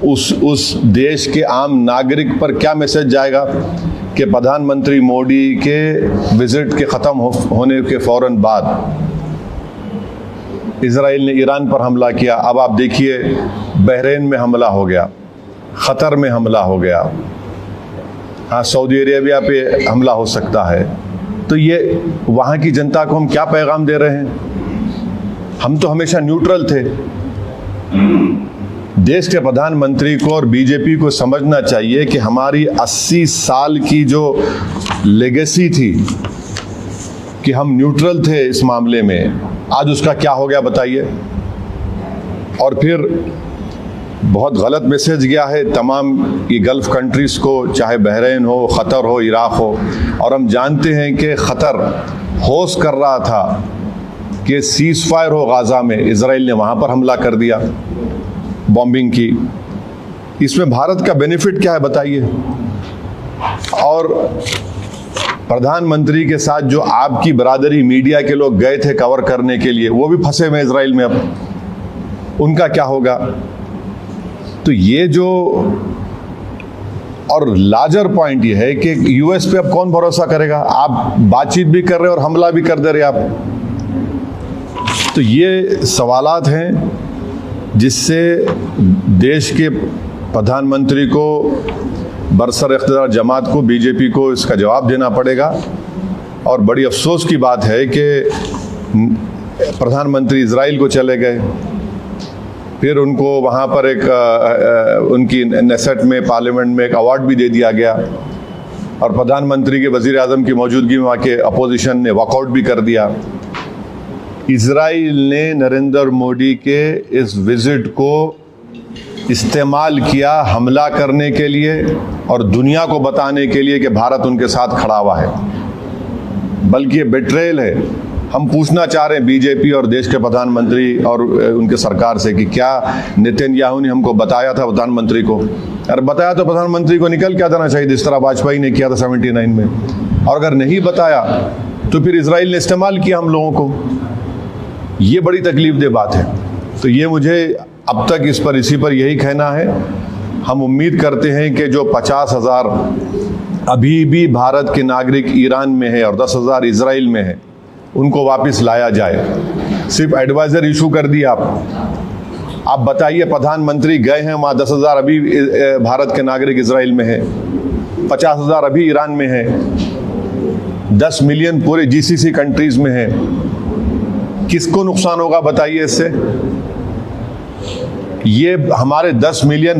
उस देश के आम नागरिक पर क्या मैसेज जाएगा कि प्रधानमंत्री मोदी के विजिट के ख़त्म होने के फ़ौरन बाद इजराइल ने ईरान पर हमला किया। अब आप देखिए बहरीन में हमला हो गया, क़तर में हमला हो गया, हाँ सऊदी अरेबिया पे हमला हो सकता है। तो ये वहाँ की जनता को हम क्या पैगाम दे रहे हैं? हम तो हमेशा न्यूट्रल थे। देश के प्रधानमंत्री को और बीजेपी को समझना चाहिए कि हमारी 80 साल की जो लेगेसी थी कि हम न्यूट्रल थे इस मामले में, आज उसका क्या हो गया बताइए। और फिर बहुत गलत मैसेज गया है तमाम ये गल्फ़ कंट्रीज़ को, चाहे बहरीन हो, क़तर हो, इराक़ हो। और हम जानते हैं कि क़तर होस्ट कर रहा था कि सीज़ फायर हो गाज़ा में, इजराइल ने वहाँ पर हमला कर दिया, बॉम्बिंग की। इसमें भारत का बेनिफिट क्या है बताइए? और प्रधानमंत्री के साथ जो आपकी बरादरी मीडिया के लोग गए थे कवर करने के लिए, वो भी फंसे हुए इजराइल में, अब उनका क्या होगा? तो ये जो, और लार्जर पॉइंट ये है कि यूएस पे अब कौन भरोसा करेगा? आप बातचीत भी कर रहे और हमला भी कर दे रहे आप। तो ये सवालात हैं जिससे देश के प्रधानमंत्री को, बरसर इख्तियार जमात को, बीजेपी को इसका जवाब देना पड़ेगा। और बड़ी अफसोस की बात है कि प्रधानमंत्री इजराइल को चले गए, फिर उनको वहाँ पर एक उनकी नेसेट में, पार्लियामेंट में एक अवार्ड भी दे दिया गया, और प्रधानमंत्री के वज़ीर आज़म की मौजूदगी में वहाँ के अपोजिशन ने वॉकआउट भी कर दिया। इजराइल ने नरेंद्र मोदी के इस विजिट को इस्तेमाल किया हमला करने के लिए और दुनिया को बताने के लिए कि भारत उनके साथ खड़ा हुआ है, बल्कि ये बेट्रेयल है। हम पूछना चाह रहे हैं बीजेपी और देश के प्रधानमंत्री और उनके सरकार से कि क्या नेतन्याहू ने हमको बताया था प्रधानमंत्री को? अगर बताया तो प्रधानमंत्री को निकल क्या देना चाहिए, जिस तरह वाजपेयी ने किया था 79 में। और अगर नहीं बताया तो फिर इजराइल ने इस्तेमाल किया हम लोगों को। ये बड़ी तकलीफदेह बात है। तो ये मुझे अब तक इसी पर यही कहना है। हम उम्मीद करते हैं कि जो 50,000 अभी भी भारत के नागरिक ईरान में है और 10,000 इजराइल में है, उनको वापस लाया जाए। सिर्फ एडवाइज़र इशू कर दिया आप बताइए, प्रधानमंत्री गए हैं वहाँ, 10,000 अभी भारत के नागरिक इजराइल में है, 50,000 अभी ईरान में है, 10 मिलियन पूरे जीसीसी कंट्रीज़ में है। किसको नुकसान होगा बताइए इससे? ये हमारे 10 मिलियन